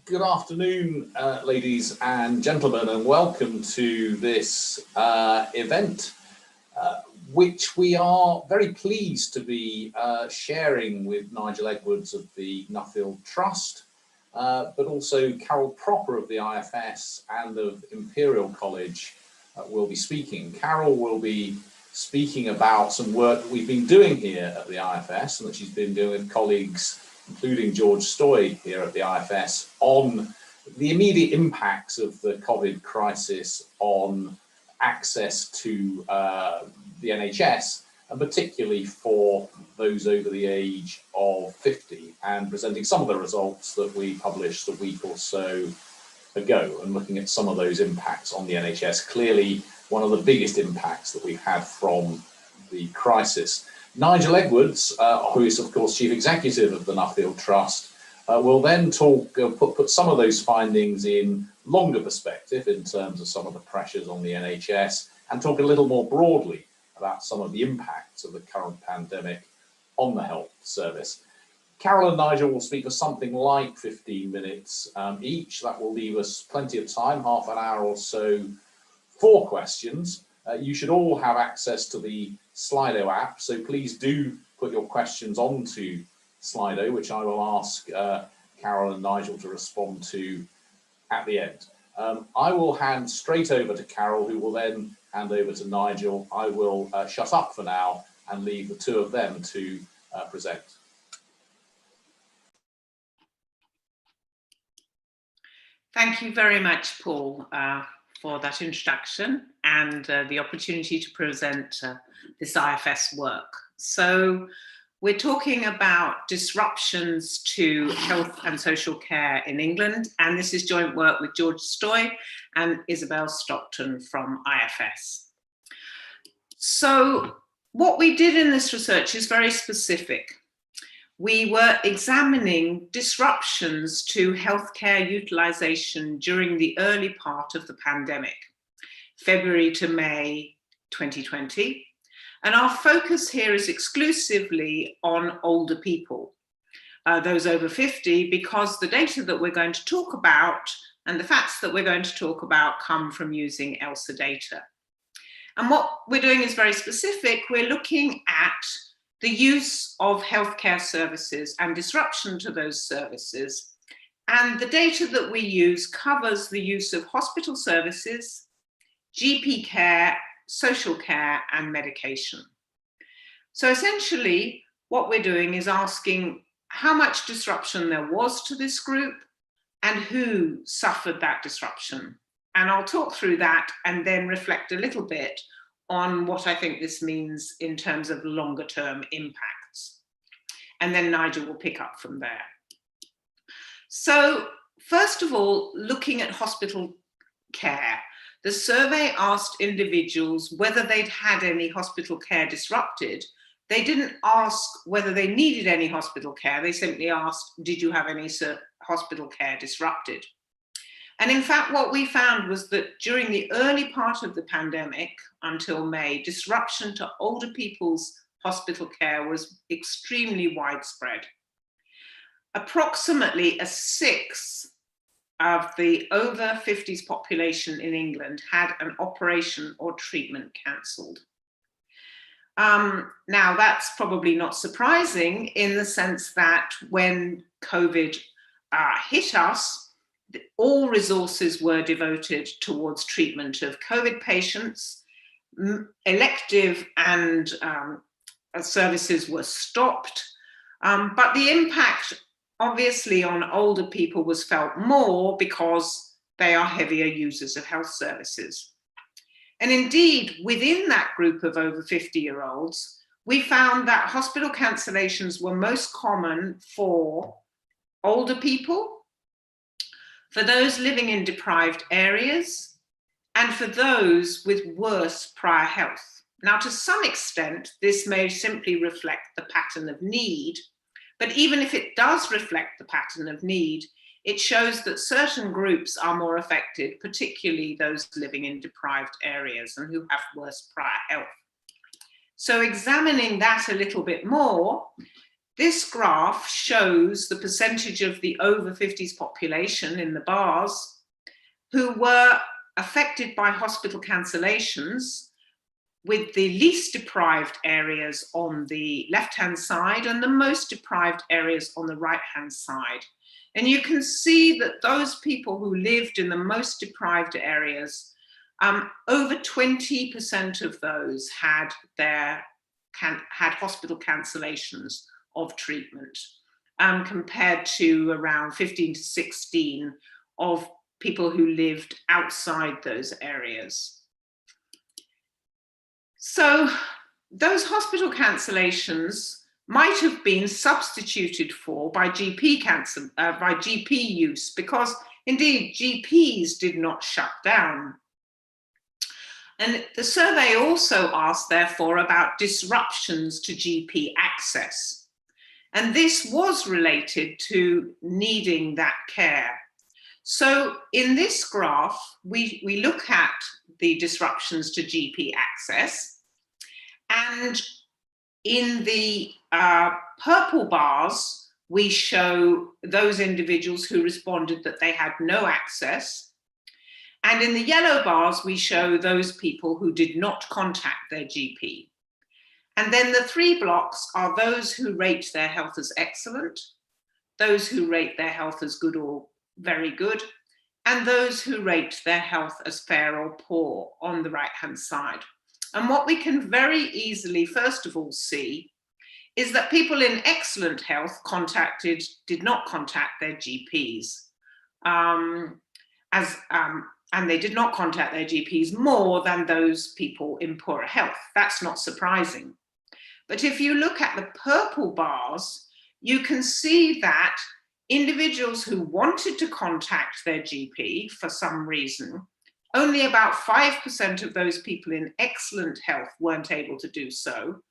Good afternoon, ladies and gentlemen, and welcome to this event, which we are very pleased to be sharing with Nigel Edwards of the Nuffield Trust, but also Carol Proper of the IFS and of Imperial College will be speaking. Carol will be speaking about some work that we've been doing here at the IFS and that she's been doing with colleagues, including George Stoy here at the IFS, on the immediate impacts of the COVID crisis on access to the NHS, and particularly for those over the age of 50, and presenting some of the results that we published a week or so ago, and looking at some of those impacts on the NHS. Clearly, one of the biggest impacts that we've had from the crisis. Nigel Edwards, who is of course Chief Executive of the Nuffield Trust, will then talk, put some of those findings in longer perspective in terms of some of the pressures on the NHS, and talk a little more broadly about some of the impacts of the current pandemic on the health service. Carol and Nigel will speak for something like 15 minutes each. That will leave us plenty of time, half an hour or so, for questions. You should all have access to the Slido app, so please do put your questions onto Slido, which I will ask Carol and Nigel to respond to at the end. I will hand straight over to Carol, who will then hand over to Nigel. I will shut up for now and leave the two of them to present. Thank you very much, Paul, for that introduction and the opportunity to present this IFS work. So we're talking about disruptions to health and social care in England, and this is joint work with George Stoy and Isabel Stockton from IFS. So what we did in this research is very specific. We were examining disruptions to healthcare utilisation during the early part of the pandemic, February to May 2020. And our focus here is exclusively on older people, those over 50, because the data that we're going to talk about and the facts that we're going to talk about come from using ELSA data. And what we're doing is very specific. We're looking at the use of healthcare services and disruption to those services. And the data that we use covers the use of hospital services, GP care, social care, and medication. So essentially, what we're doing is asking how much disruption there was to this group and who suffered that disruption. And I'll talk through that and then reflect a little bit on what I think this means in terms of longer term impacts. And then Nigel will pick up from there. So first of all, looking at hospital care, the survey asked individuals whether they'd had any hospital care disrupted. They didn't ask whether they needed any hospital care. They simply asked, did you have any hospital care disrupted? And in fact, what we found was that during the early part of the pandemic, until May, disruption to older people's hospital care was extremely widespread. Approximately a sixth of the over 50s population in England had an operation or treatment cancelled. Now, that's probably not surprising in the sense that when COVID hit us, all resources were devoted towards treatment of COVID patients. Elective and services were stopped, but the impact obviously on older people was felt more because they are heavier users of health services. And indeed, within that group of over 50-year-olds, we found that hospital cancellations were most common for older people, for those living in deprived areas, and for those with worse prior health. Now, to some extent, this may simply reflect the pattern of need, but even if it does reflect the pattern of need, it shows that certain groups are more affected, particularly those living in deprived areas and who have worse prior health. So examining that a little bit more, This graph shows the percentage of the over 50s population in the bars who were affected by hospital cancellations, with the least deprived areas on the left-hand side and the most deprived areas on the right-hand side. And you can see that those people who lived in the most deprived areas, over 20% of those had hospital cancellations of treatment, compared to around 15 to 16 of people who lived outside those areas. So those hospital cancellations might have been substituted for by GP use, because indeed GPs did not shut down. And the survey also asked, therefore, about disruptions to GP access. And this was related to needing that care. So in this graph, we look at the disruptions to GP access, and in the purple bars, we show those individuals who responded that they had no access. And in the yellow bars, we show those people who did not contact their GP. And then the three blocks are those who rate their health as excellent, those who rate their health as good or very good, and those who rate their health as fair or poor on the right-hand side. And what we can very easily, first of all, see is that people in excellent health did not contact their GPs, and they did not contact their GPs more than those people in poorer health. That's not surprising. But if you look at the purple bars, you can see that individuals who wanted to contact their GP for some reason, only about 5% of those people in excellent health weren't able to do so,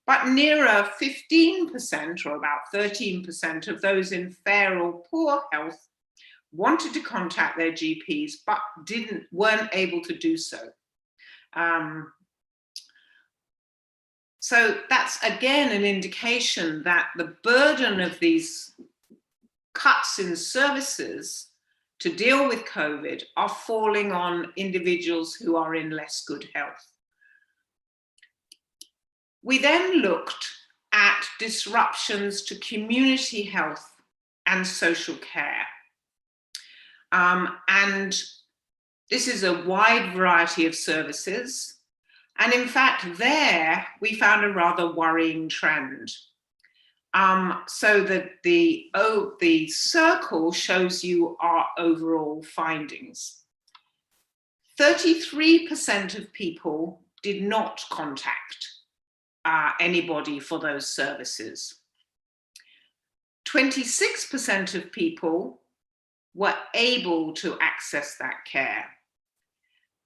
but nearer 15% or about 13% of those in fair or poor health wanted to contact their GPs but weren't able to do so. So that's again an indication that the burden of these cuts in services to deal with COVID are falling on individuals who are in less good health. We then looked at disruptions to community health and social care. And this is a wide variety of services. And in fact, there we found a rather worrying trend. So that the circle shows you our overall findings. 33% of people did not contact anybody for those services. 26% of people were able to access that care.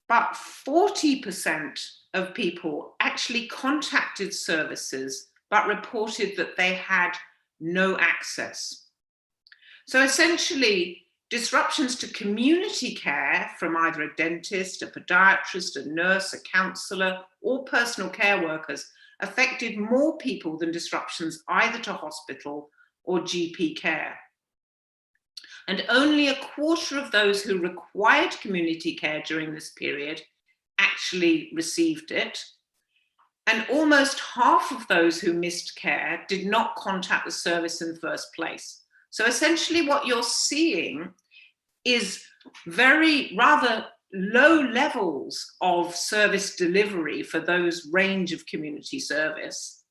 But 40% of people actually contacted services but reported that they had no access. So essentially, disruptions to community care from either a dentist, a podiatrist, a nurse, a counsellor, or personal care workers affected more people than disruptions either to hospital or GP care. And only a quarter of those who required community care during this period actually received it. And almost half of those who missed care did not contact the service in the first place. So essentially what you're seeing is rather low levels of service delivery for those range of community service.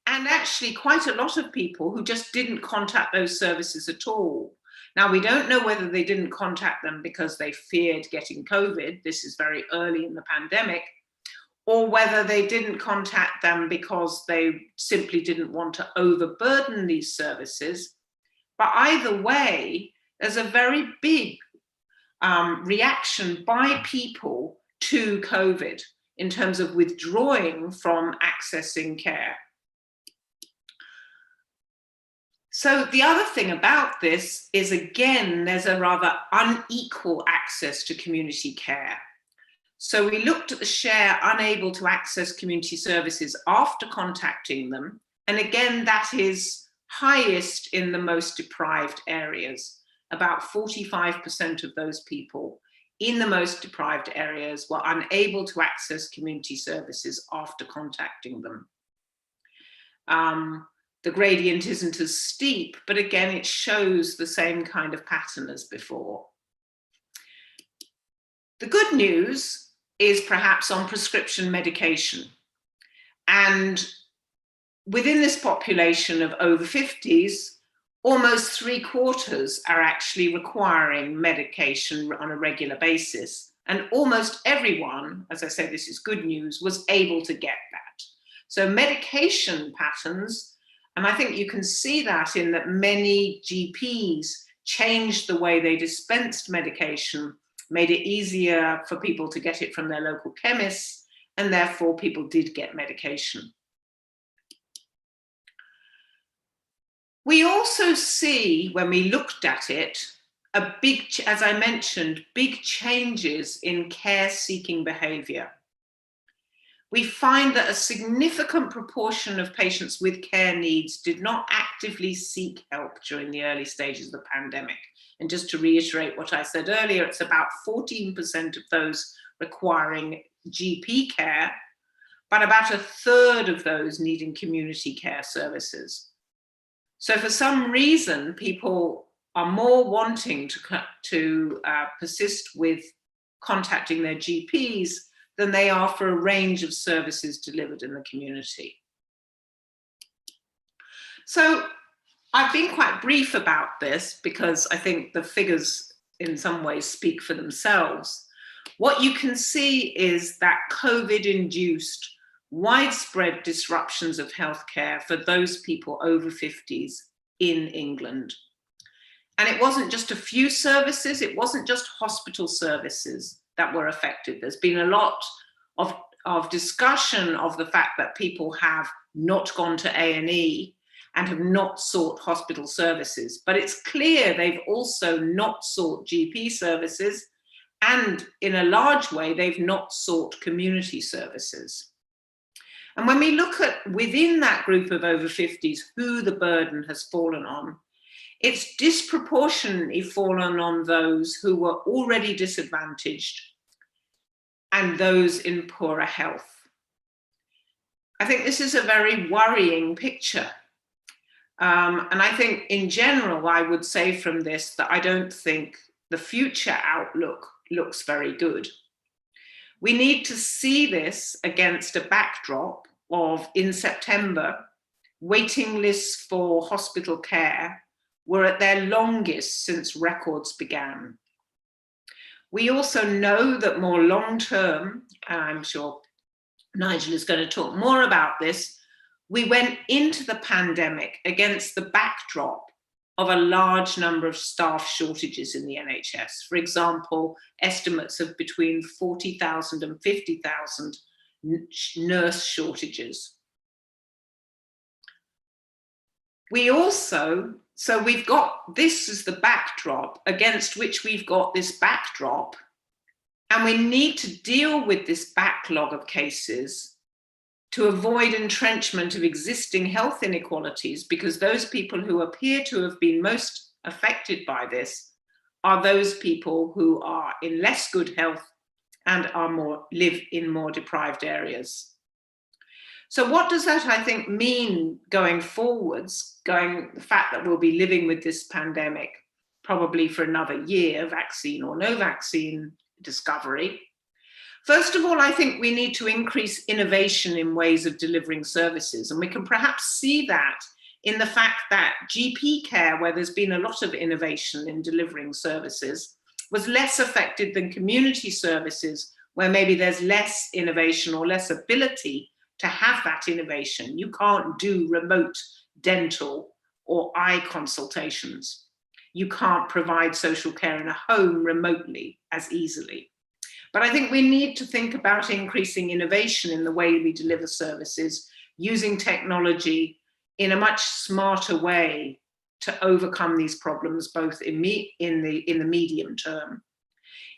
And actually quite a lot of people who just didn't contact those services at all. Now, we don't know whether they didn't contact them because they feared getting COVID. This is very early in the pandemic. Or whether they didn't contact them because they simply didn't want to overburden these services. But either way, there's a very big reaction by people to COVID in terms of withdrawing from accessing care. So the other thing about this is, again, there's a rather unequal access to community care. So we looked at the share unable to access community services after contacting them. And again, that is highest in the most deprived areas. About 45% of those people in the most deprived areas were unable to access community services after contacting them. The gradient isn't as steep, but again, it shows the same kind of pattern as before. The good news is perhaps on prescription medication. And within this population of over 50s, almost 3/4 are actually requiring medication on a regular basis. And almost everyone, as I say, this is good news, was able to get that. So medication patterns, and I think you can see that in that many GPs changed the way they dispensed medication, made it easier for people to get it from their local chemists, and therefore people did get medication. We also see, when we looked at it, as I mentioned, big changes in care-seeking behaviour. We find that a significant proportion of patients with care needs did not actively seek help during the early stages of the pandemic. And just to reiterate what I said earlier, it's about 14% of those requiring GP care, but about 1/3 of those needing community care services. So for some reason, people are more wanting to persist with contacting their GPs than they are for a range of services delivered in the community. So I've been quite brief about this because I think the figures in some ways speak for themselves. What you can see is that COVID induced widespread disruptions of healthcare for those people over 50s in England. And it wasn't just a few services, it wasn't just hospital services that were affected. There's been a lot of discussion of the fact that people have not gone to A&E and have not sought hospital services. But it's clear they've also not sought GP services, and in a large way, they've not sought community services. And when we look at within that group of over 50s, who the burden has fallen on, it's disproportionately fallen on those who were already disadvantaged and those in poorer health. I think this is a very worrying picture. And I think in general, I would say from this that I don't think the future outlook looks very good. We need to see this against a backdrop of, in September, waiting lists for hospital care were at their longest since records began. We also know that more long-term, and I'm sure Nigel is going to talk more about this, we went into the pandemic against the backdrop of a large number of staff shortages in the NHS. For example, estimates of between 40,000 and 50,000 nurse shortages. We also, so we've got, this is the backdrop against which we've got this backdrop, and we need to deal with this backlog of cases to avoid entrenchment of existing health inequalities, because those people who appear to have been most affected by this are those people who are in less good health and live in more deprived areas. So what does that, I think, mean going forwards, the fact that we'll be living with this pandemic probably for another year, vaccine or no vaccine discovery? First of all, I think we need to increase innovation in ways of delivering services. And we can perhaps see that in the fact that GP care, where there's been a lot of innovation in delivering services, was less affected than community services, where maybe there's less innovation or less ability to have that innovation. You can't do remote dental or eye consultations. You can't provide social care in a home remotely as easily. But I think we need to think about increasing innovation in the way we deliver services, using technology in a much smarter way to overcome these problems, both in the medium term.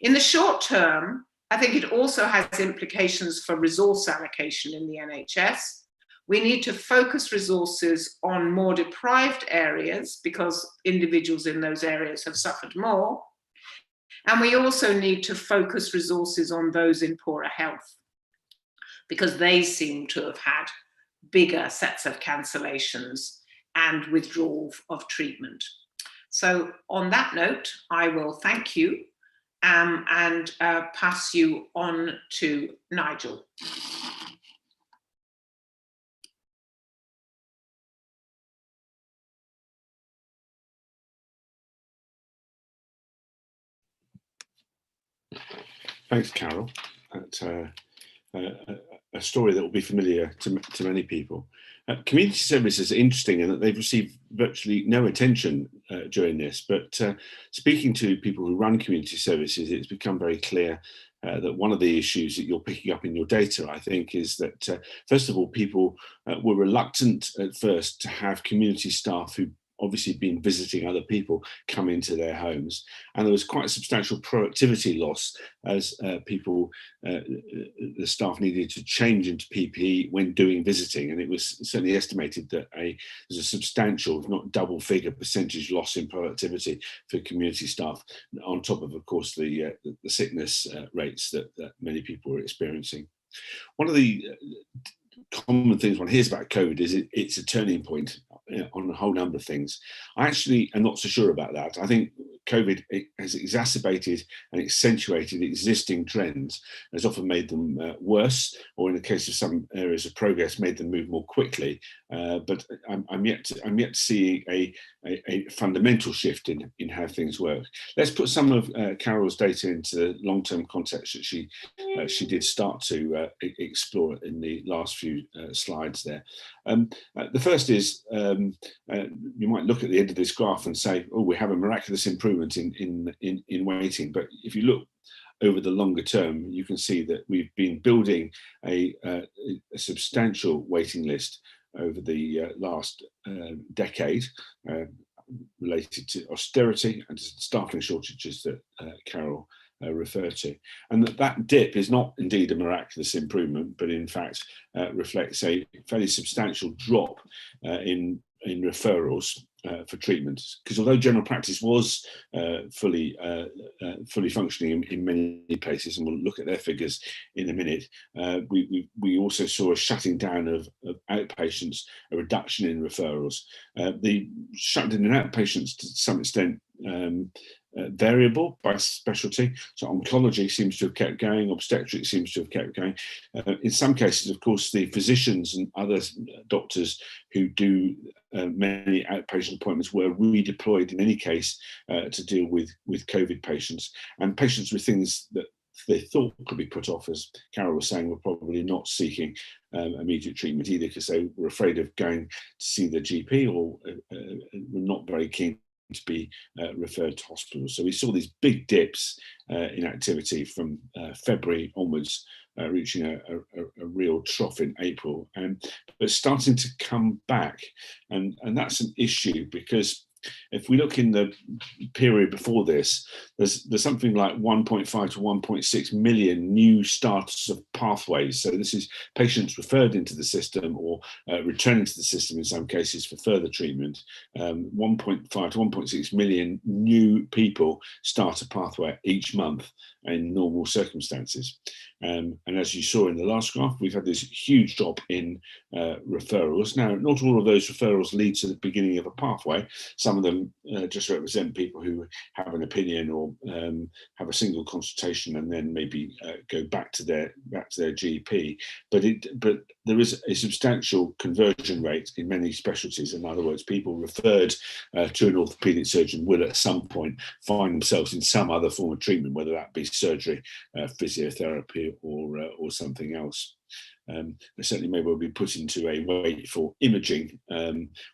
In the short term, I think it also has implications for resource allocation in the NHS. We need to focus resources on more deprived areas because individuals in those areas have suffered more. And we also need to focus resources on those in poorer health because they seem to have had bigger sets of cancellations and withdrawal of treatment. So on that note, I will thank you and pass you on to Nigel. Thanks, Carol. That's a story that will be familiar to many people. Community services are interesting in that they've received virtually no attention during this, but speaking to people who run community services, it's become very clear that one of the issues that you're picking up in your data, I think, is that, first of all, people were reluctant at first to have community staff who obviously been visiting other people come into their homes, and there was quite a substantial productivity loss as the staff needed to change into PPE when doing visiting, and it was certainly estimated that there's a substantial, if not double figure percentage loss in productivity for community staff, on top of course the sickness rates that many people were experiencing. One of the common things one hears about COVID is it's a turning point on a whole number of things. I actually am not so sure about that. I think COVID has exacerbated and accentuated existing trends, has often made them worse, or in the case of some areas of progress, made them move more quickly. But I'm yet to see a fundamental shift in how things work. Let's put some of Carol's data into the long-term context that she did start to explore in the last few slides there. The first is you might look at the end of this graph and say, oh, we have a miraculous improvement in waiting. But if you look over the longer term, you can see that we've been building a substantial waiting list over the last decade, related to austerity and staffing shortages that Carol referred to. And that dip is not indeed a miraculous improvement, but in fact reflects a fairly substantial drop in referrals for treatment. Because although general practice was fully functioning in many places, and we'll look at their figures in a minute, we also saw a shutting down of outpatients, a reduction in referrals. The shutting in outpatients to some extent variable by specialty. So oncology seems to have kept going, obstetrics seems to have kept going. In some cases, of course, the physicians and other doctors who do many outpatient appointments were redeployed in any case to deal with COVID patients, and patients with things that they thought could be put off, as Carol was saying, were probably not seeking immediate treatment either because they were afraid of going to see the GP or were not very keen to be referred to hospitals. So we saw these big dips in activity from February onwards, reaching a real trough in April, but starting to come back. And that's an issue because if we look in the period before this, there's something like 1.5 to 1.6 million new starts of pathways. So this is patients referred into the system or returning to the system in some cases for further treatment. 1.5 to 1.6 million new people start a pathway each month in normal circumstances. And as you saw in the last graph, we've had this huge drop in referrals. Now, not all of those referrals lead to the beginning of a pathway. Some of them just represent people who have an opinion or have a single consultation and then maybe go back to their GP. But there is a substantial conversion rate in many specialties. In other words, people referred to an orthopaedic surgeon will at some point find themselves in some other form of treatment, whether that be surgery, physiotherapy, or something else. They certainly may well be put into a wait for imaging,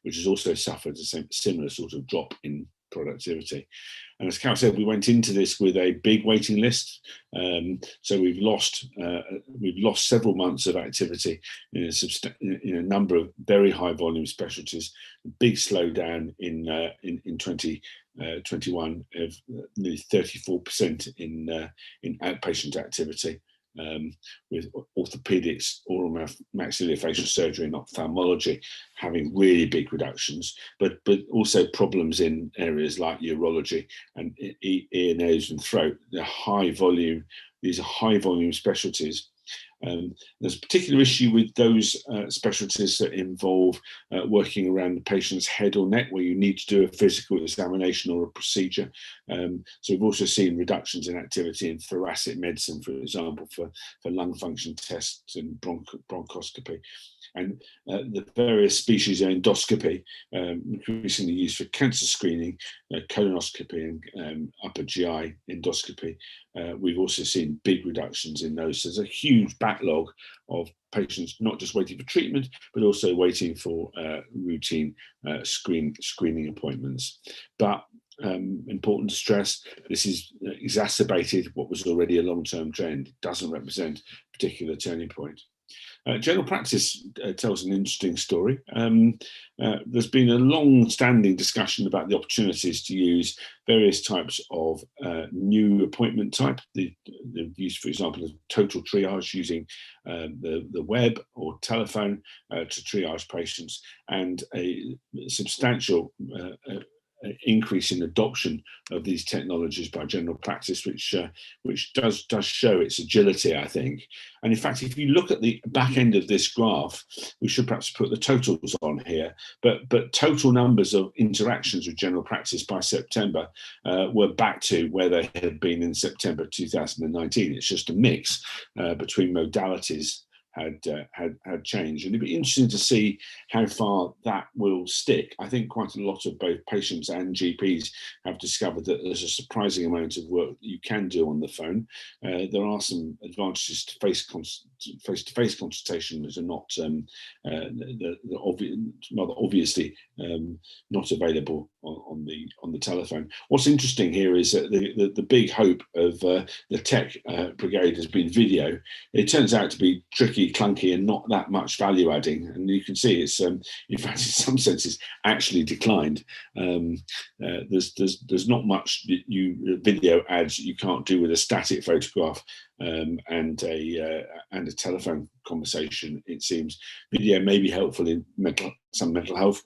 which has also suffered a similar sort of drop in productivity. And as Carol said, we went into this with a big waiting list. So we've lost several months of activity in a number of very high volume specialties. A big slowdown in 2021 of nearly 34% in outpatient activity. with orthopedics, oral maxillofacial surgery and ophthalmology having really big reductions, but also problems in areas like urology and ear, nose and throat. They're high volume, these are high volume specialties. There's a particular issue with those specialties that involve working around the patient's head or neck, where you need to do a physical examination or a procedure. So we've also seen reductions in activity in thoracic medicine, for example, for lung function tests and bronchoscopy. And the various species of endoscopy, increasingly used for cancer screening, colonoscopy and upper GI endoscopy. We've also seen big reductions in those. So there's a huge backlog of patients not just waiting for treatment, but also waiting for routine screening appointments. But important to stress, this is exacerbated what was already a long-term trend. It doesn't represent a particular turning point. General practice tells an interesting story. There's been a long-standing discussion about the opportunities to use various types of new appointment type. The use, for example, of total triage using the web or telephone to triage patients, and a substantial increase in adoption of these technologies by general practice, which does show its agility, I think. And in fact, if you look at the back end of this graph, we should perhaps put the totals on here, but total numbers of interactions with general practice by September were back to where they had been in September 2019. It's just a mix between modalities had changed, and it'd be interesting to see how far that will stick. I think quite a lot of both patients and GPs have discovered that there's a surprising amount of work that you can do on the phone. There are some advantages to face-to-face consultation that are not rather obviously not available on the telephone. What's interesting here is that the big hope of the tech brigade has been video. It turns out to be tricky, clunky, and not that much value adding. And you can see it's, in fact, in some senses, actually declined. There's not much video ads you can't do with a static photograph and a telephone conversation. It seems video may be helpful in some mental health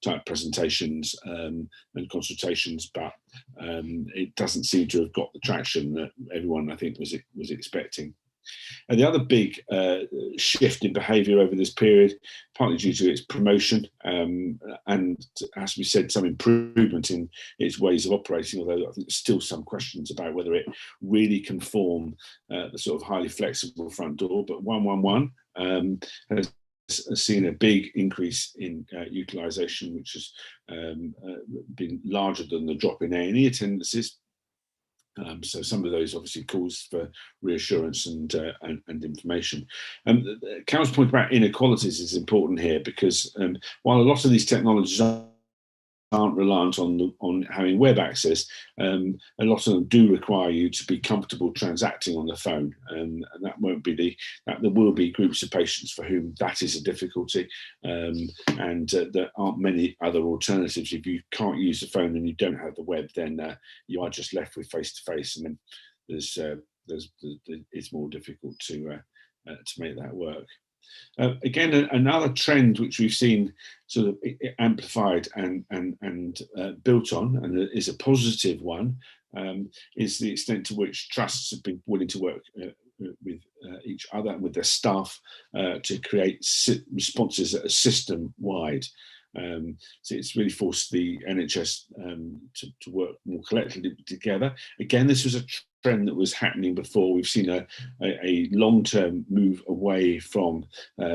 type presentations and consultations, but it doesn't seem to have got the traction that everyone, I think, was expecting. And the other big shift in behaviour over this period, partly due to its promotion and, as we said, some improvement in its ways of operating, although I think there's still some questions about whether it really can form the sort of highly flexible front door. But 111 has seen a big increase in utilisation, which has been larger than the drop in A&E attendances. So some of those obviously calls for reassurance and information. Carol's point about inequalities is important here, because while a lot of these technologies aren't reliant on having web access, a lot of them do require you to be comfortable transacting on the phone, and that won't be there will be groups of patients for whom that is a difficulty, and there aren't many other alternatives. If you can't use the phone and you don't have the web, then you are just left with face-to-face, and then it's more difficult to make that work. Again, another trend which we've seen sort of amplified and built on, and is a positive one, is the extent to which trusts have been willing to work with each other and with their staff to create responses that are system-wide. So it's really forced the NHS to work more collectively together. Again, this was a trend that was happening before. We've seen a long-term move away from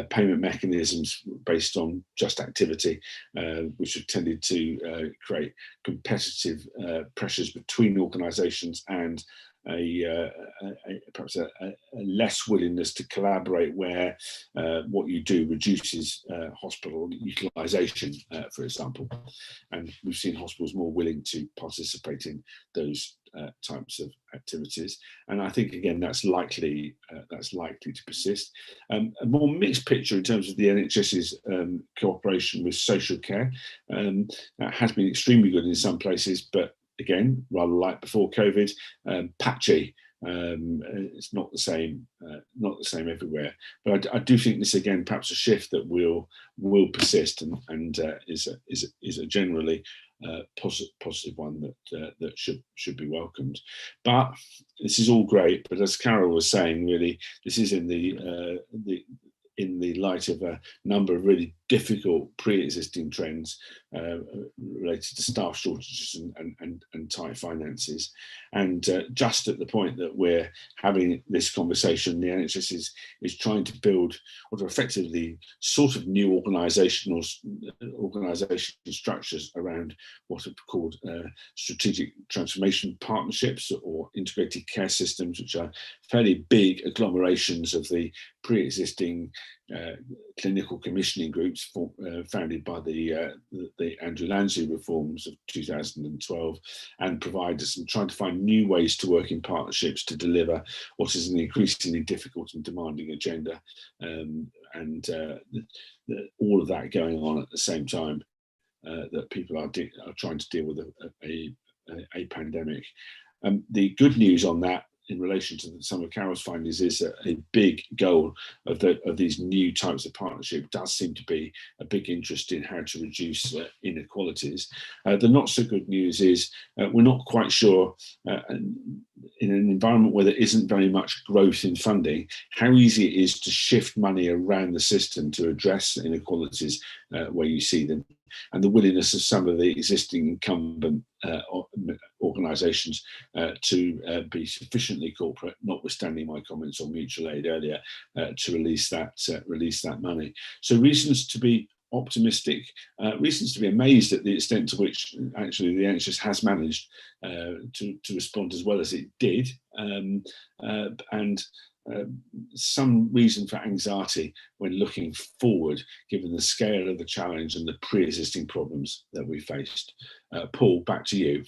payment mechanisms based on just activity, which have tended to create competitive pressures between organisations and perhaps a less willingness to collaborate, where what you do reduces hospital utilisation, for example. And we've seen hospitals more willing to participate in those types of activities, and I think again that's likely to persist. A more mixed picture in terms of the NHS's cooperation with social care. That has been extremely good in some places, but again, rather like before COVID, patchy It's not the same, everywhere. But I do think this again, perhaps a shift that will persist and is a generally positive one that should be welcomed. But this is all great. But as Carol was saying, really, this is in the light of a number of really difficult pre-existing trends related to staff shortages and tight finances. And just at the point that we're having this conversation, the NHS is trying to build what are effectively sort of new organisational structures around what are called strategic transformation partnerships or integrated care systems, which are fairly big agglomerations of the pre-existing clinical commissioning groups founded by the Andrew Lansley reforms of 2012, and providers, and trying to find new ways to work in partnerships to deliver what is an increasingly difficult and demanding agenda, and all of that going on at the same time that people are trying to deal with a pandemic. The good news on that, in relation to some of Carol's findings, is that a big goal of these new types of partnership does seem to be a big interest in how to reduce inequalities. The not so good news is we're not quite sure, in an environment where there isn't very much growth in funding, how easy it is to shift money around the system to address inequalities where you see them, and the willingness of some of the existing incumbent organisations to be sufficiently corporate, notwithstanding my comments on mutual aid earlier, to release that money. So reasons to be optimistic, reasons to be amazed at the extent to which actually the NHS has managed to respond as well as it did, and some reason for anxiety when looking forward, given the scale of the challenge and the pre-existing problems that we faced. Paul, back to you.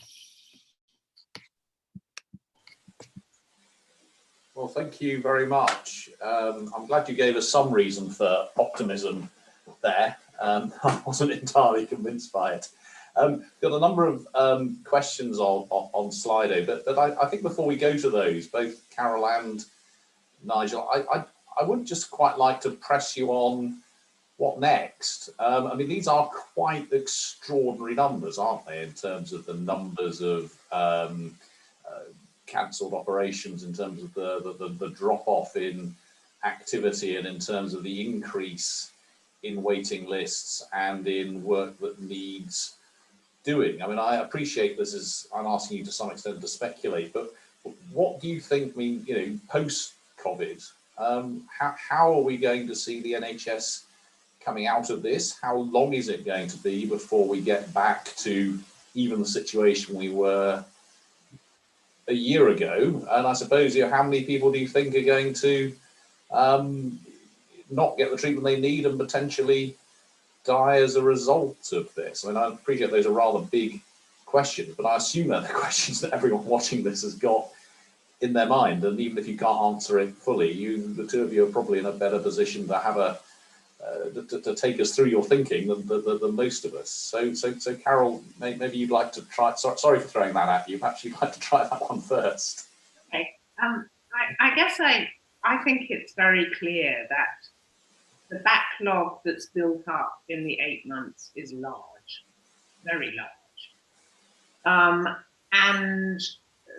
Well, thank you very much. I'm glad you gave us some reason for optimism there. I wasn't entirely convinced by it. Got a number of questions on Slido, but I think before we go to those, both Carol and Nigel, I would just quite like to press you on what next. I mean, these are quite extraordinary numbers, aren't they, in terms of the numbers of cancelled operations, in terms of the drop-off in activity, and in terms of the increase in waiting lists and in work that needs doing. I mean, I appreciate this is, I'm asking you to some extent to speculate, but what do you think, I mean, you know, post-COVID, how are we going to see the NHS coming out of this? How long is it going to be before we get back to even the situation we were a year ago? And I suppose, you know, how many people do you think are going to not get the treatment they need and potentially die as a result of this? I mean, I appreciate those are rather big questions, but I assume they're the questions that everyone watching this has got in their mind. And even if you can't answer it fully, the two of you are probably in a better position to have to take us through your thinking than most of us. So Carol, maybe you'd like to try. Sorry for throwing that at you. Perhaps you'd like to try that one first. Okay. I guess I think it's very clear that the backlog that's built up in the 8 months is large, very large, and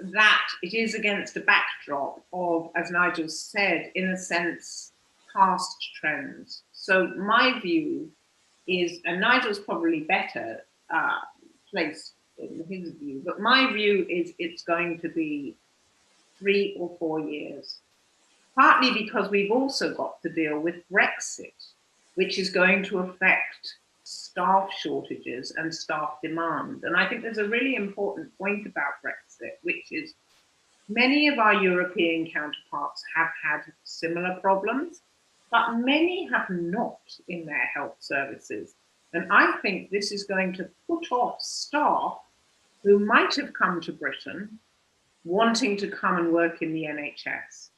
that it is against a backdrop of, as Nigel said, in a sense, past trends. So my view is, and Nigel's probably better placed in his view, but my view is it's going to be 3 or 4 years, partly because we've also got to deal with Brexit, which is going to affect staff shortages and staff demand. And I think there's a really important point about Brexit, which is many of our European counterparts have had similar problems, but many have not in their health services. And I think this is going to put off staff who might have come to Britain wanting to come and work in the NHS.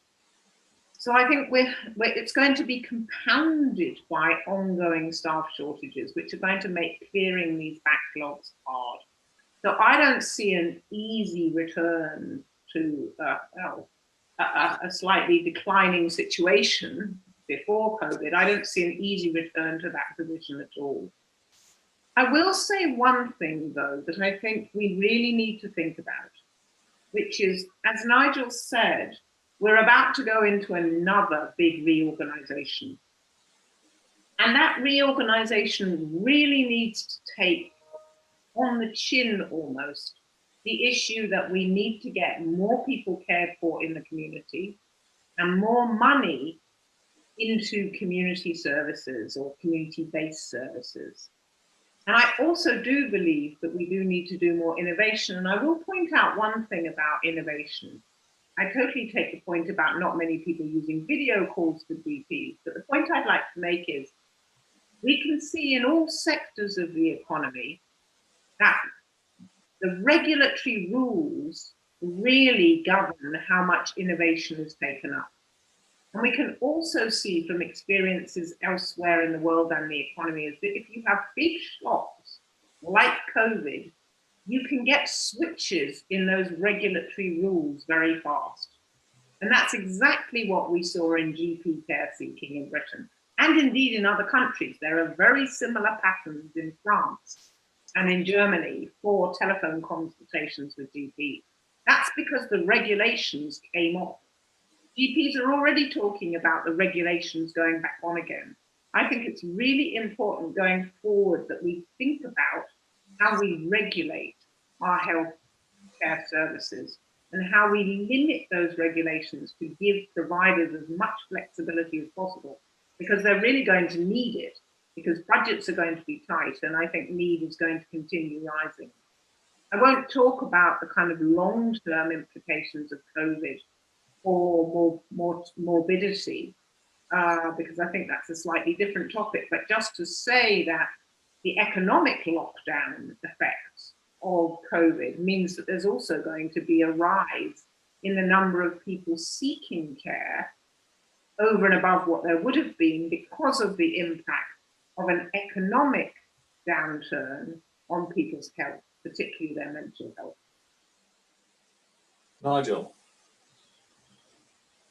So I think it's going to be compounded by ongoing staff shortages, which are going to make clearing these backlogs hard. So I don't see an easy return to a slightly declining situation before COVID. I don't see an easy return to that position at all. I will say one thing, though, that I think we really need to think about, which is, as Nigel said, we're about to go into another big reorganisation. And that reorganisation really needs to take on the chin almost the issue that we need to get more people cared for in the community and more money into community services or community-based services. And I also do believe that we do need to do more innovation. And I will point out one thing about innovation. I totally take the point about not many people using video calls for GPs, but the point I'd like to make is we can see in all sectors of the economy that the regulatory rules really govern how much innovation is taken up. And we can also see from experiences elsewhere in the world and the economy is that if you have big shocks like COVID, you can get switches in those regulatory rules very fast. And that's exactly what we saw in GP care seeking in Britain. And indeed in other countries. There are very similar patterns in France and in Germany for telephone consultations with GPs. That's because the regulations came off. GPs are already talking about the regulations going back on again. I think it's really important going forward that we think about how we regulate our health care services and how we limit those regulations to give providers as much flexibility as possible, because they're really going to need it, because budgets are going to be tight, and I think need is going to continue rising. I won't talk about the kind of long-term implications of COVID or more morbidity, because I think that's a slightly different topic, but just to say that the economic lockdown effects of COVID means that there's also going to be a rise in the number of people seeking care over and above what there would have been because of the impact of an economic downturn on people's health, particularly their mental health. Nigel.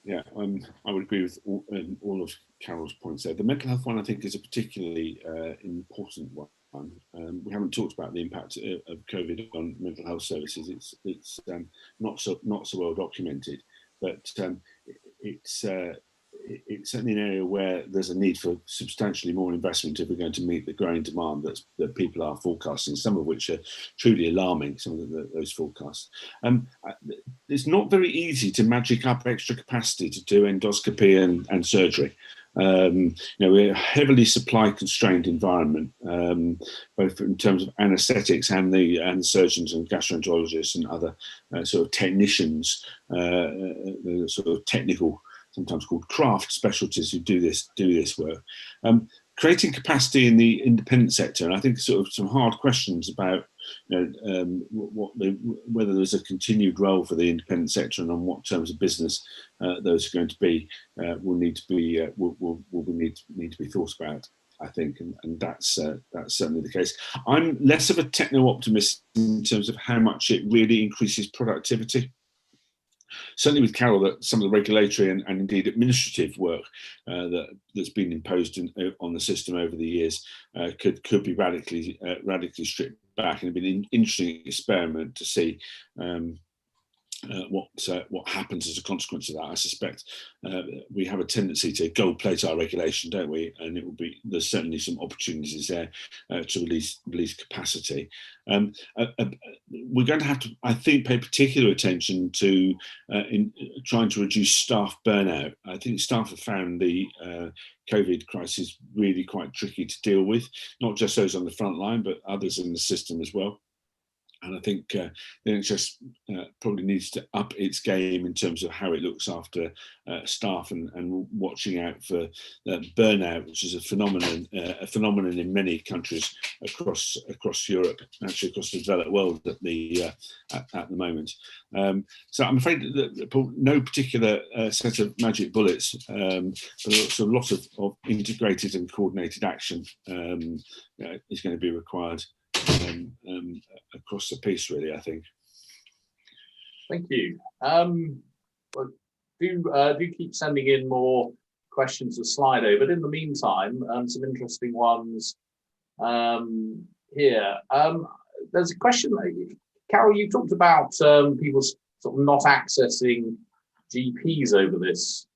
Yeah, I would agree with all of Carol's points there. The mental health one, I think, is a particularly important one. We haven't talked about the impact of COVID on mental health services. It's not so well documented, but it's certainly an area where there's a need for substantially more investment if we're going to meet the growing demand that people are forecasting, some of which are truly alarming, some of those forecasts. It's not very easy to magic up extra capacity to do endoscopy and surgery. We're a heavily supply constrained environment, both in terms of anaesthetics and the surgeons and gastroenterologists and other sort of technicians, the sort of technical, sometimes called craft specialties who do this work. Creating capacity in the independent sector, and I think sort of some hard questions about whether there's a continued role for the independent sector and on what terms of business those are going to be will need to be thought about, I think, and that's certainly the case. I'm less of a techno optimist in terms of how much it really increases productivity. Certainly with Carol, that some of the regulatory and indeed administrative work that's been imposed on the system over the years could be radically stripped back, and it'd be an interesting experiment to see what happens as a consequence of that. I suspect we have a tendency to gold plate our regulation, don't we? And there's certainly some opportunities there to release capacity. We're going to have to, I think, pay particular attention to in trying to reduce staff burnout. I think staff have found the COVID crisis really quite tricky to deal with, not just those on the front line, but others in the system as well. And I think the NHS probably needs to up its game in terms of how it looks after staff and watching out for burnout, which is a phenomenon in many countries across Europe, actually across the developed world at the moment. So I'm afraid that no particular set of magic bullets, but a lot of integrated and coordinated action is going to be required across the piece, really, I think. Thank you. do keep sending in more questions to Slido, but in the meantime, some interesting ones here. There's a question, Carol, you talked about people sort of not accessing GPs over this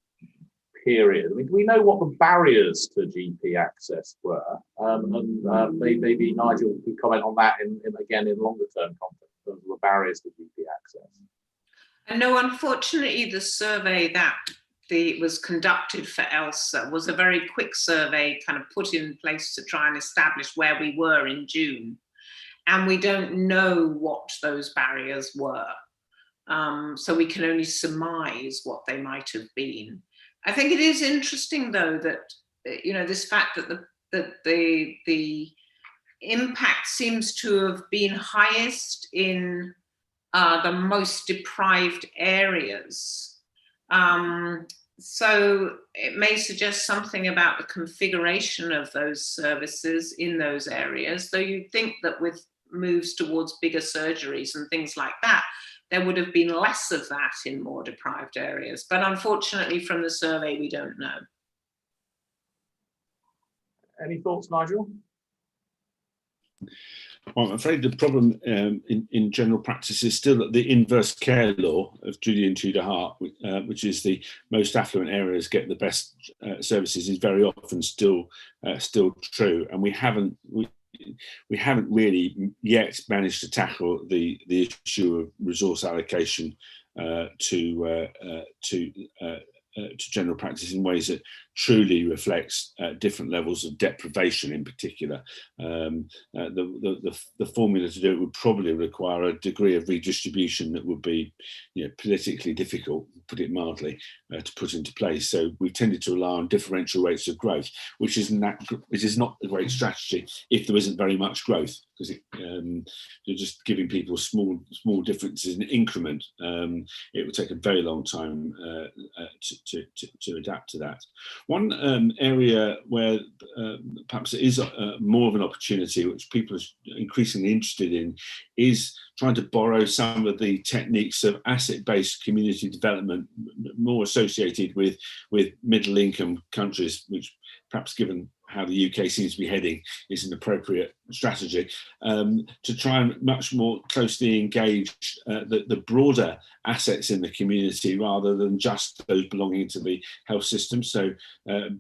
period. I mean, do we know what the barriers to GP access were? And maybe Nigel could comment on that again in longer term context, in terms of the barriers to GP access. And no, unfortunately, the survey that was conducted for ELSA was a very quick survey kind of put in place to try and establish where we were in June. And we don't know what those barriers were. So we can only surmise what they might have been. I think it is interesting, though, that, you know, this fact that the impact seems to have been highest in the most deprived areas. So it may suggest something about the configuration of those services in those areas, though you'd think that with moves towards bigger surgeries and things like that, there would have been less of that in more deprived areas. But unfortunately, from the survey, we don't know. Any thoughts, Nigel? Well, I'm afraid the problem in general practice is still that the inverse care law of Julian Tudor Hart, which is the most affluent areas get the best services, is very often still true, and we haven't really yet managed to tackle the issue of resource allocation to general practice in ways that truly reflects different levels of deprivation in particular. The formula to do it would probably require a degree of redistribution that would be, you know, politically difficult, put it mildly, to put into place. So we've tended to rely on differential rates of growth, which is not a great strategy if there isn't very much growth, because you're just giving people small differences in increment. It would take a very long time to adapt to that. One area where perhaps it is more of an opportunity, which people are increasingly interested in, is trying to borrow some of the techniques of asset-based community development, more associated with middle-income countries, which perhaps, given how the UK seems to be heading, is an appropriate strategy, to try and much more closely engage the broader assets in the community rather than just those belonging to the health system. So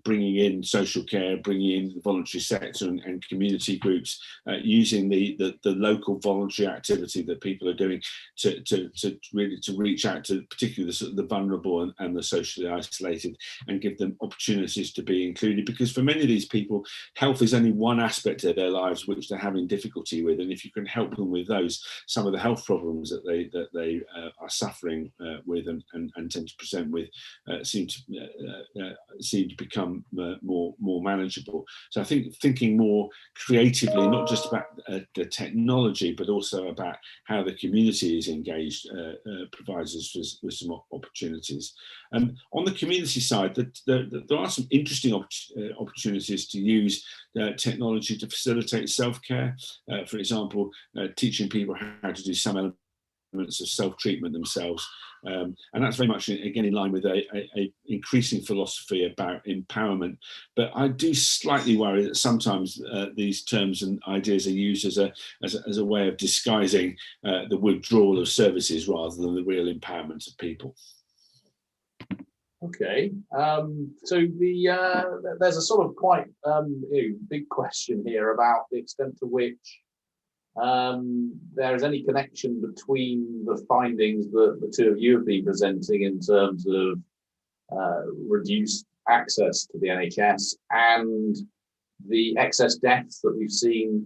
bringing in social care, bringing in the voluntary sector and community groups, using the local voluntary activity that people are doing to really reach out to particularly the vulnerable and the socially isolated, and give them opportunities to be included, because for many of these people, health is only one aspect of their lives which they're having difficulty with, and if you can help them with those, some of the health problems that they are suffering with and tend to present with seem to become more manageable. So I think thinking more creatively, not just about the technology, but also about how the community is engaged, provides us with some opportunities. On the community side, there are some interesting opportunities to use technology to facilitate self-care. For example, teaching people how to do some elements of self-treatment themselves. And that's very much, again, in line with a increasing philosophy about empowerment. But I do slightly worry that sometimes these terms and ideas are used as a way of disguising the withdrawal of services rather than the real empowerment of people. Okay, so there's a sort of quite big question here about the extent to which there is any connection between the findings that the two of you have been presenting in terms of reduced access to the NHS and the excess deaths that we've seen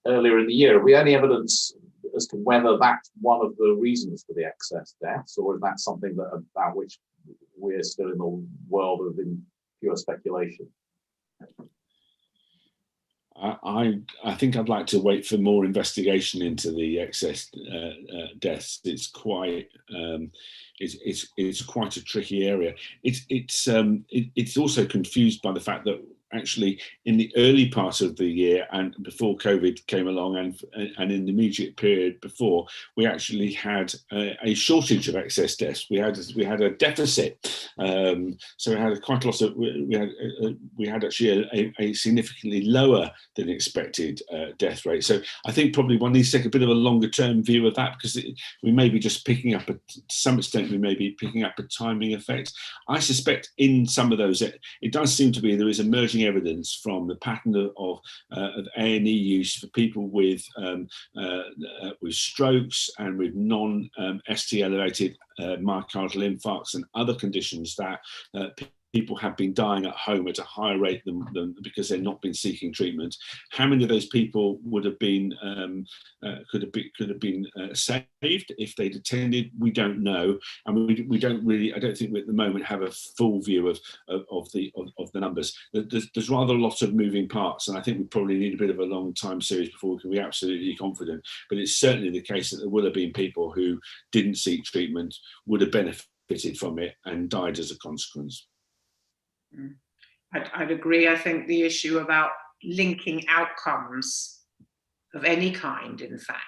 earlier in the year. Have we any evidence as to whether that's one of the reasons for the excess deaths, or is that something about which we're still in the world of pure speculation? I think I'd like to wait for more investigation into the excess deaths. It's quite it's quite a tricky area. It's also confused by the fact that actually in the early part of the year and before COVID came along, and in the immediate period before, we actually had a shortage of excess deaths. We had a deficit, so we had quite a lot of we had actually a significantly lower than expected death rate. So I think probably one needs to take a bit of a longer term view of that, because we may be just picking up to some extent we may be picking up a timing effect. I suspect in some of those it does seem to be there is emerging evidence from the pattern of A&E use for people with strokes and with non-ST elevated myocardial infarcts and other conditions that people have been dying at home at a higher rate than because they've not been seeking treatment. How many of those people would have been could have been saved if they'd attended? We don't know, and we don't really. I don't think we at the moment have a full view of the numbers. There's rather a lot of moving parts, and I think we probably need a bit of a long time series before we can be absolutely confident. But it's certainly the case that there will have been people who didn't seek treatment, would have benefited from it, and died as a consequence. I'd agree. I think the issue about linking outcomes of any kind, in fact,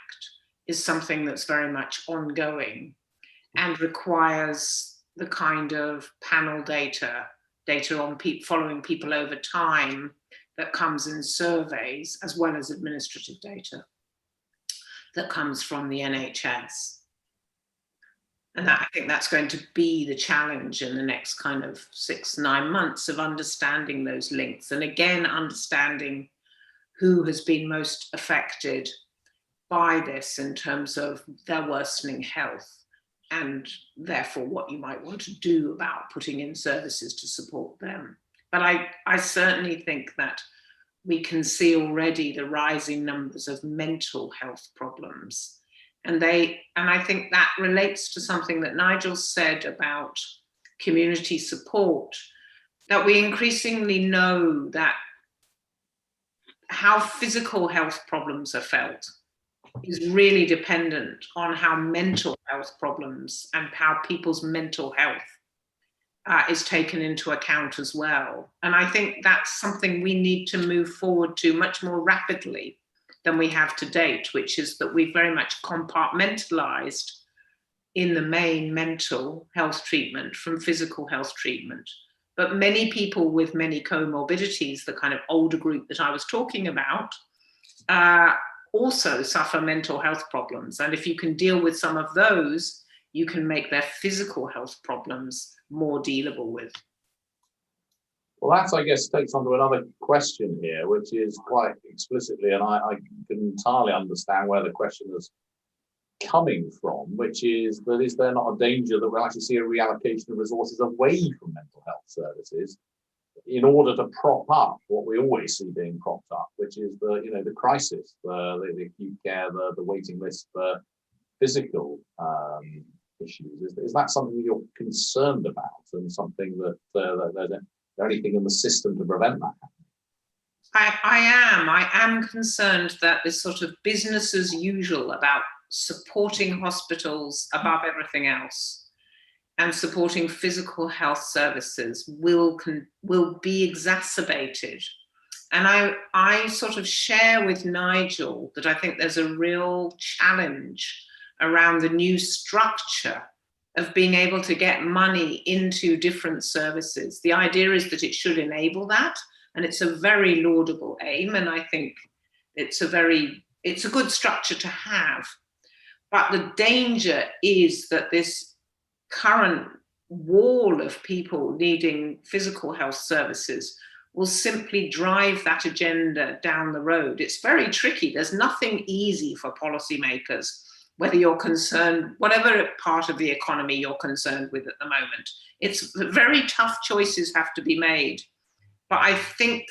is something that's very much ongoing and requires the kind of panel data on following people over time that comes in surveys, as well as administrative data that comes from the NHS. And I think that's going to be the challenge in the next kind of 6-9 months, of understanding those links. And again, understanding who has been most affected by this in terms of their worsening health, and therefore what you might want to do about putting in services to support them. But I certainly think that we can see already the rising numbers of mental health problems. And I think that relates to something that Nigel said about community support, that we increasingly know that how physical health problems are felt is really dependent on how mental health problems and how people's mental health is taken into account as well. And I think that's something we need to move forward to much more rapidly than we have to date, which is that we've very much compartmentalized in the main mental health treatment from physical health treatment. But many people with many comorbidities, the kind of older group that I was talking about, also suffer mental health problems. And if you can deal with some of those, you can make their physical health problems more dealable with. Well, that, I guess, takes on to another question here, which is quite explicitly, and I can entirely understand where the question is coming from, which is that is there not a danger that we'll actually see a reallocation of resources away from mental health services in order to prop up what we always see being propped up, which is the crisis, the acute care, the waiting list for physical issues. Is that something you're concerned about, and something that there's anything in the system to prevent that happening? I am concerned that this sort of business as usual about supporting hospitals above everything else and supporting physical health services will be exacerbated. And I sort of share with Nigel that I think there's a real challenge around the new structure of being able to get money into different services. The idea is that it should enable that, and it's a very laudable aim, and I think it's a good structure to have. But the danger is that this current wall of people needing physical health services will simply drive that agenda down the road. It's very tricky. There's nothing easy for policymakers, whether you're concerned, whatever part of the economy you're concerned with at the moment. It's very tough choices have to be made. But I think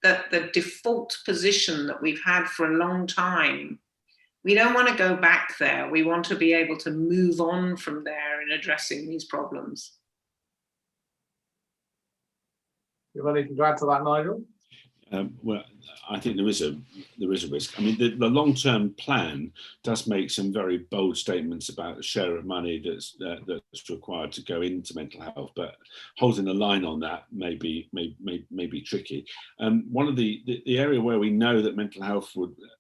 that the default position that we've had for a long time, we don't want to go back there. We want to be able to move on from there in addressing these problems. You have anything to add to that, Nigel? Well, I think there is a risk. I mean, the long-term plan does make some very bold statements about the share of money that's required to go into mental health, but holding the line on that may be tricky. One of the area where we know that mental health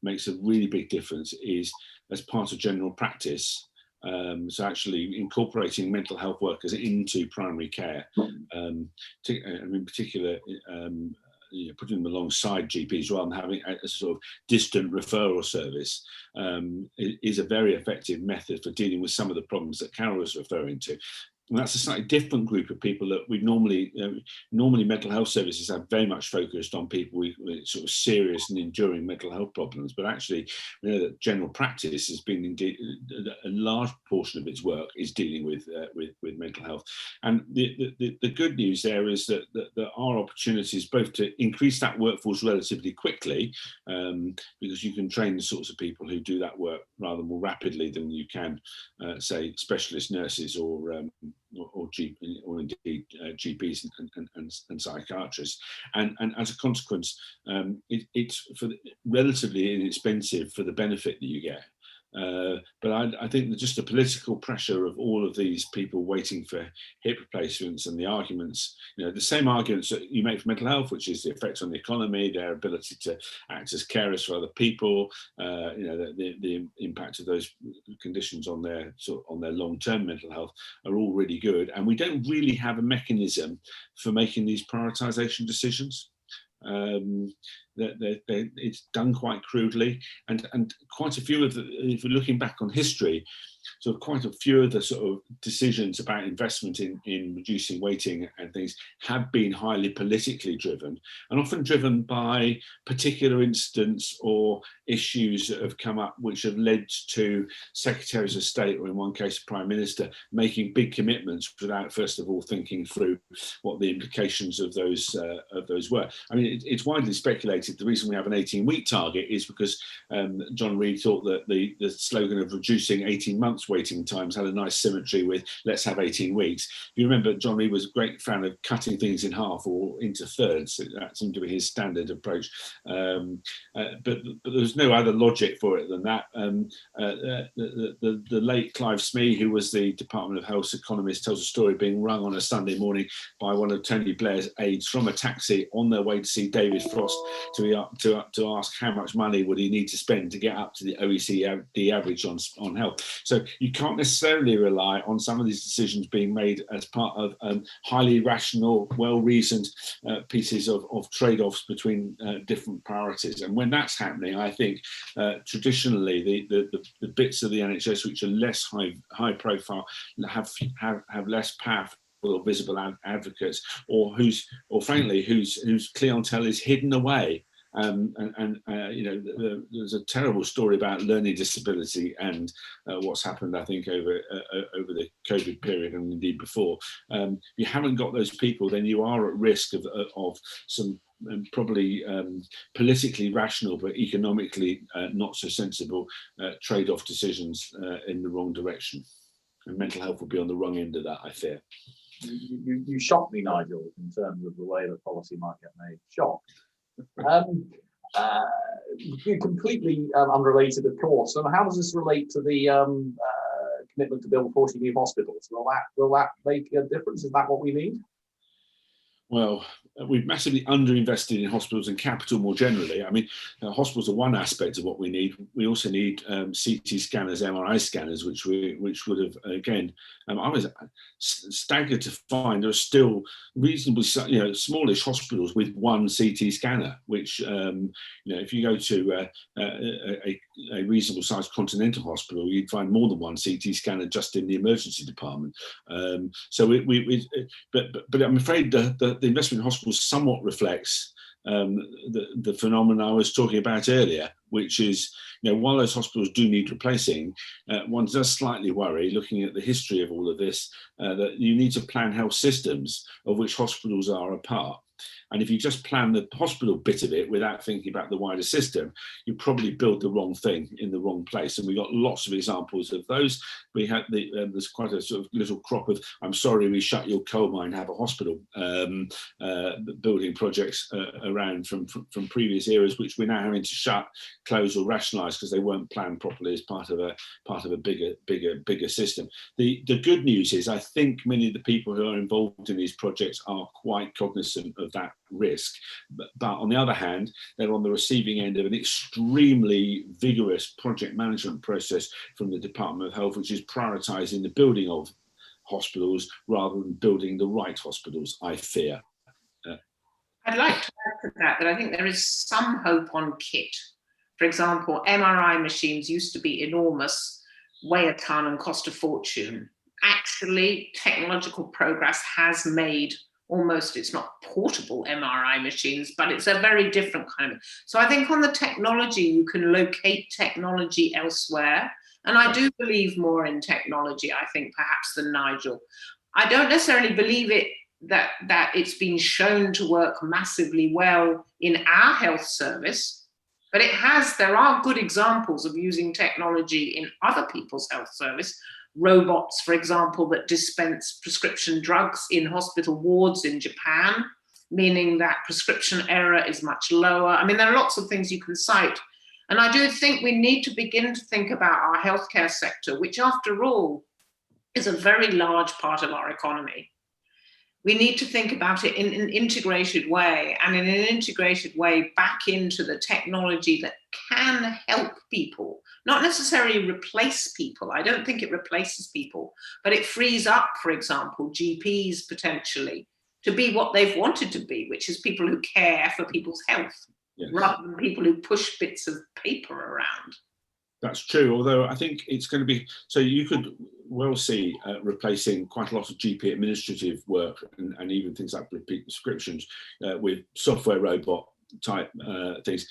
makes a really big difference is as part of general practice. So actually incorporating mental health workers into primary care, and in particular. Putting them alongside GPs rather than having a sort of distant referral service is a very effective method for dealing with some of the problems that Carol was referring to. And that's a slightly different group of people that we normally mental health services are very much focused on people with sort of serious and enduring mental health problems. But actually, we know that general practice has been indeed a large portion of its work is dealing with mental health. And the good news there is that there are opportunities both to increase that workforce relatively quickly, because you can train the sorts of people who do that work rather more rapidly than you can, say, specialist nurses or indeed GPs and psychiatrists, and as a consequence, it's relatively inexpensive for the benefit that you get. But I think that just the political pressure of all of these people waiting for hip replacements and the arguments, the same arguments that you make for mental health, which is the effect on the economy, their ability to act as carers for other people, the impact of those conditions on their long-term mental health are all really good. And we don't really have a mechanism for making these prioritization decisions. It's done quite crudely, and quite a few of if you're looking back on history, so quite a few of the sort of decisions about investment in reducing waiting and things have been highly politically driven, and often driven by particular incidents or issues that have come up which have led to secretaries of state, or in one case prime minister, making big commitments without first of all thinking through what the implications of those were. I mean, it's widely speculated the reason we have an 18-week target is because John Reid thought that the slogan of reducing 18 months waiting times had a nice symmetry with let's have 18 weeks. You remember John Reid was a great fan of cutting things in half or into thirds. That seemed to be his standard approach. But there's no other logic for it than that. The late Clive Smee, who was the Department of Health's economist, tells a story of being rung on a Sunday morning by one of Tony Blair's aides from a taxi on their way to see David Frost to ask how much money would he need to spend to get up to the OECD average on health. So you can't necessarily rely on some of these decisions being made as part of highly rational, well-reasoned pieces of trade-offs between different priorities. And when that's happening, I think traditionally the bits of the NHS which are less high profile have less powerful or visible advocates, or frankly whose clientele is hidden away. There's a terrible story about learning disability and what's happened, I think, over the COVID period and indeed before. If you haven't got those people, then you are at risk of some probably politically rational but economically not so sensible trade-off decisions in the wrong direction. And mental health will be on the wrong end of that, I fear. You shocked me, Nigel, in terms of the way that policy might get made. Shocked. Completely unrelated, of course. So how does this relate to the commitment to build 40 new hospitals? Will that make a difference? Is that what we need? Well, we've massively underinvested in hospitals and capital more generally. I mean, hospitals are one aspect of what we need. We also need CT scanners, MRI scanners, which would have, again, I was staggered to find there are still reasonably, smallish hospitals with one CT scanner, which, if you go to a reasonable sized continental hospital, you'd find more than one CT scanner just in the emergency department. But I'm afraid the investment in hospitals somewhat reflects the phenomenon I was talking about earlier, which is, while those hospitals do need replacing, one does slightly worry, looking at the history of all of this, that you need to plan health systems of which hospitals are a part. And if you just plan the hospital bit of it without thinking about the wider system, you probably build the wrong thing in the wrong place. And we got lots of examples of those. We had there's quite a sort of little crop of, I'm sorry, we shut your coal mine, have a hospital building projects around from previous eras, which we're now having to shut, close, or rationalise because they weren't planned properly as part of a bigger system. The good news is, I think many of the people who are involved in these projects are quite cognizant of that risk, but on the other hand, they're on the receiving end of an extremely vigorous project management process from the Department of Health, which is prioritising the building of hospitals rather than building the right hospitals, I fear. I'd like to add to that I think there is some hope on kit. For example, MRI machines used to be enormous, weigh a ton and cost a fortune. Actually, technological progress has made almost, it's not portable MRI machines, but it's a very different kind of. So I think on the technology, you can locate technology elsewhere. And I do believe more in technology, I think, perhaps than Nigel. I don't necessarily believe it that it's been shown to work massively well in our health service, but there are good examples of using technology in other people's health service. Robots, for example, that dispense prescription drugs in hospital wards in Japan, meaning that prescription error is much lower. I mean, there are lots of things you can cite. And I do think we need to begin to think about our healthcare sector, which after all is a very large part of our economy. We need to think about it in an integrated way, and in an integrated way back into the technology that can help people, not necessarily replace people. I don't think it replaces people, but it frees up, for example, GPs potentially to be what they've wanted to be, which is people who care for people's health, rather than people who push bits of paper around. That's true, although I think it's going to be, so you could well see replacing quite a lot of GP administrative work and even things like repeat prescriptions with software robot type things.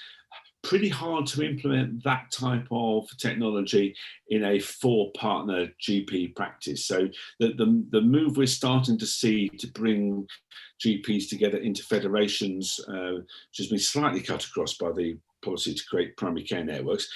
Pretty hard to implement that type of technology in a four-partner GP practice. So the move we're starting to see to bring GPs together into federations, which has been slightly cut across by the policy to create primary care networks,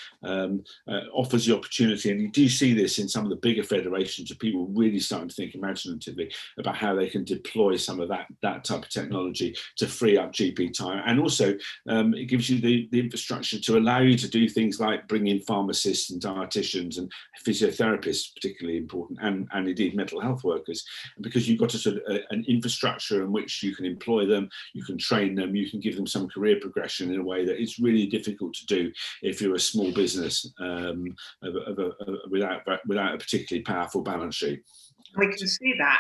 offers the opportunity, and you do see this in some of the bigger federations, of people really starting to think imaginatively about how they can deploy some of that type of technology to free up GP time. And also it gives you the infrastructure to allow you to do things like bring in pharmacists and dietitians and physiotherapists, particularly important, and indeed mental health workers, because you've got a sort of an infrastructure in which you can employ them, you can train them, you can give them some career progression in a way that it's really difficult to do if you're a small business without a particularly powerful balance sheet. We can see that,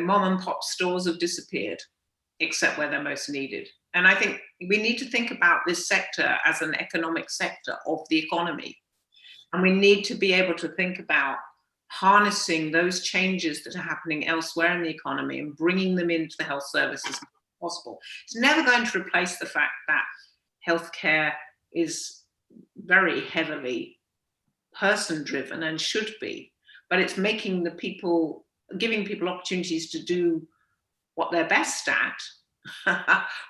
mom and pop stores have disappeared, except where they're most needed. And I think we need to think about this sector as an economic sector of the economy. And we need to be able to think about harnessing those changes that are happening elsewhere in the economy and bringing them into the health services as possible. It's never going to replace the fact that healthcare is very heavily person-driven and should be, but it's making giving people opportunities to do what they're best at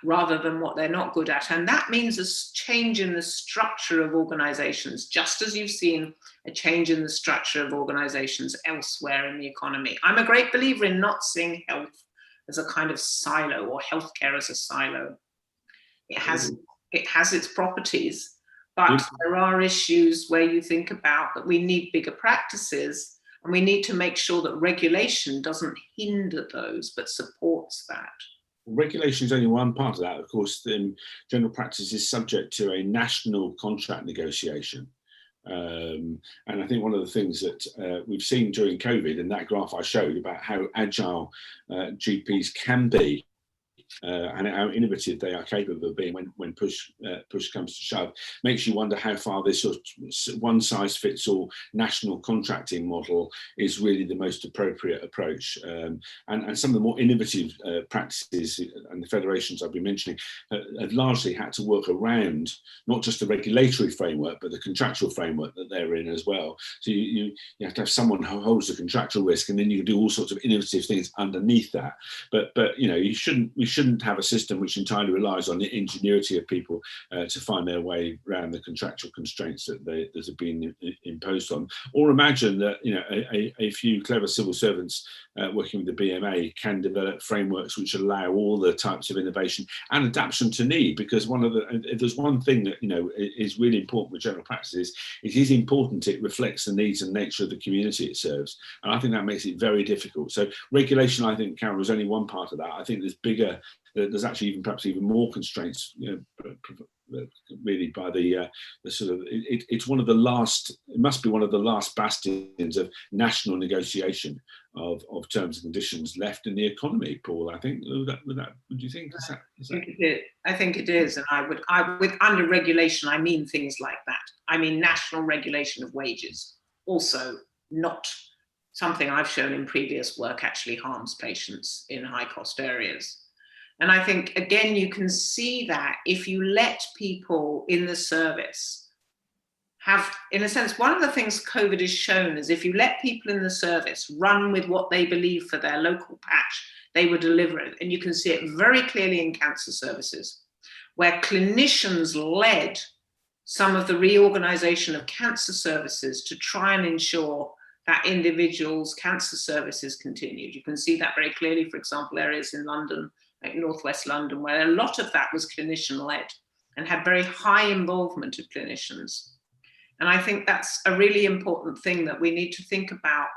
rather than what they're not good at. And that means a change in the structure of organizations, just as you've seen a change in the structure of organizations elsewhere in the economy. I'm a great believer in not seeing health as a kind of silo or healthcare as a silo. It has its properties, but there are issues where you think about that we need bigger practices, and we need to make sure that regulation doesn't hinder those, but supports that. Regulation is only one part of that. Of course, the general practice is subject to a national contract negotiation. And I think one of the things that we've seen during COVID, and that graph I showed about how agile GPs can be, and how innovative they are capable of being when push comes to shove, makes you wonder how far this sort of one-size-fits-all national contracting model is really the most appropriate approach. And some of the more innovative practices and the federations I've been mentioning have largely had to work around not just the regulatory framework, but the contractual framework that they're in as well. So you have to have someone who holds the contractual risk, and then you can do all sorts of innovative things underneath that. But we shouldn't shouldn't have a system which entirely relies on the ingenuity of people to find their way around the contractual constraints that have been imposed on. Or imagine that a few clever civil servants working with the BMA can develop frameworks which allow all the types of innovation and adaptation to need. Because if there's one thing that is really important with general practices, it is important it reflects the needs and nature of the community it serves, and I think that makes it very difficult. So regulation, I think, Carol, is only one part of that. I think there's actually perhaps even more constraints, really by the sort of, it's one of the last, it must be one of the last bastions of national negotiation of terms and conditions left in the economy, Paul. I think, would you think? I think it is, and I would, with under regulation, I mean things like that. I mean national regulation of wages, also not something I've shown in previous work actually harms patients in high cost areas. And I think, again, you can see that if you let people in the service have, in a sense, one of the things COVID has shown is if you let people in the service run with what they believe for their local patch, they will deliver it. And you can see it very clearly in cancer services, where clinicians led some of the reorganisation of cancer services to try and ensure that individuals' cancer services continued. You can see that very clearly, for example, areas in London, like Northwest London, where a lot of that was clinician-led and had very high involvement of clinicians. And I think that's a really important thing that we need to think about,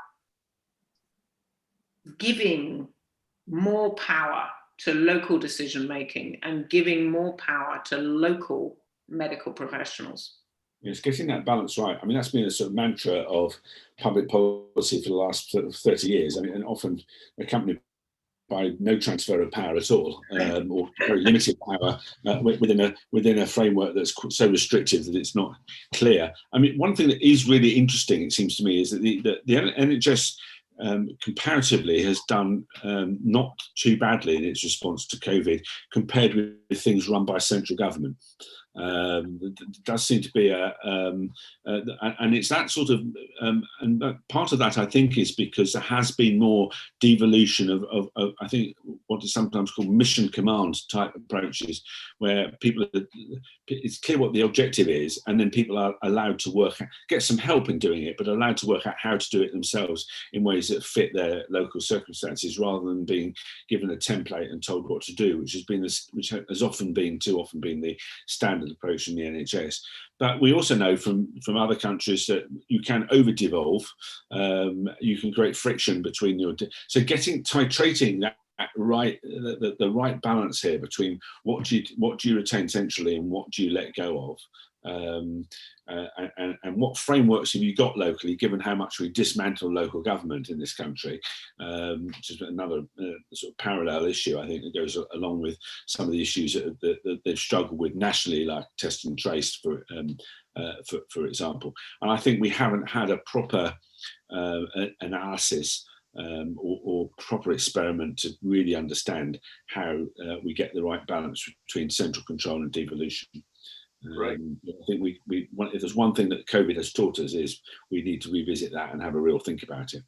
giving more power to local decision-making and giving more power to local medical professionals. Yes, getting that balance right. I mean, that's been a sort of mantra of public policy for the last sort of 30 years. I mean, and often accompanied by no transfer of power at all, or very limited power within a framework that's so restrictive that it's not clear. I mean, one thing that is really interesting, it seems to me, is that the NHS comparatively has done not too badly in its response to COVID compared with things run by central government. It does seem to be and it's that sort of, and part of that I think is because there has been more devolution of I think what is sometimes called mission command type approaches, where people, it's clear what the objective is, and then people are allowed to get some help in doing it, but allowed to work out how to do it themselves in ways that fit their local circumstances, rather than being given a template and told what to do, which has often been the standard approach in the NHS. But we also know from other countries that you can over-devolve, you can create friction between so titrating that right, the right balance here between what do you retain centrally and what do you let go of, and what frameworks have you got locally, given how much we dismantle local government in this country, which is another sort of parallel issue, I think, that goes along with some of the issues that they've struggled with nationally, like test and trace, for example. And I think we haven't had a proper analysis or proper experiment to really understand how we get the right balance between central control and devolution. Right. I think if there's one thing that COVID has taught us, is we need to revisit that and have a real think about it.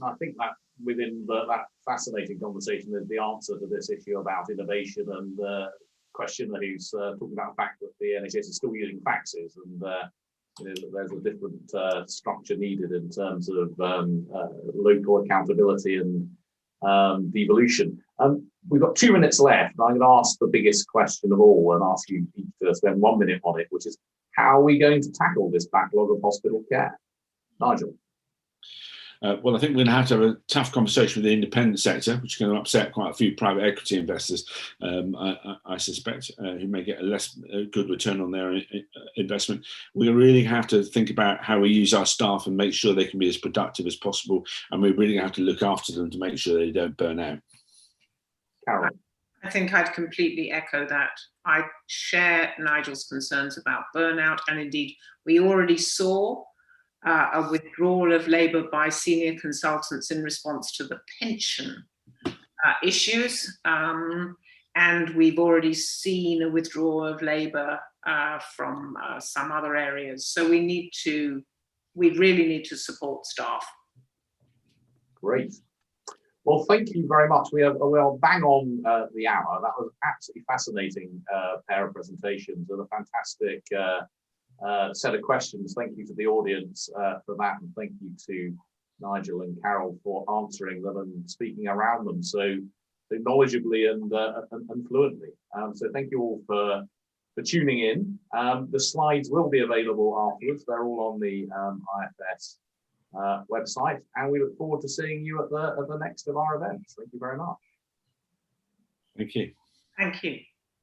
I think that within that fascinating conversation is the answer to this issue about innovation and the questioner who's talking about the fact that the NHS is still using faxes, and there's a different structure needed in terms of local accountability and devolution. We've got 2 minutes left. I'm going to ask the biggest question of all and ask you each to spend 1 minute on it, which is, how are we going to tackle this backlog of hospital care? Nigel. Well, I think we're going to have a tough conversation with the independent sector, which is going to upset quite a few private equity investors, I suspect, who may get a less good return on their investment. We really have to think about how we use our staff and make sure they can be as productive as possible, and we really have to look after them to make sure they don't burn out. Carol. I think I'd completely echo that. I share Nigel's concerns about burnout, and indeed we already saw a withdrawal of labour by senior consultants in response to the pension issues, and we've already seen a withdrawal of labour from some other areas. So we really need to support staff. Great. Well, thank you very much. We are bang on the hour. That was absolutely fascinating pair of presentations and a fantastic set of questions. Thank you to the audience for that, and thank you to Nigel and Carol for answering them and speaking around them so knowledgeably and fluently. So thank you all for tuning in. The slides will be available afterwards. They're all on the IFS website, and we look forward to seeing you at the next of our events. Thank you very much. Thank you. Thank you.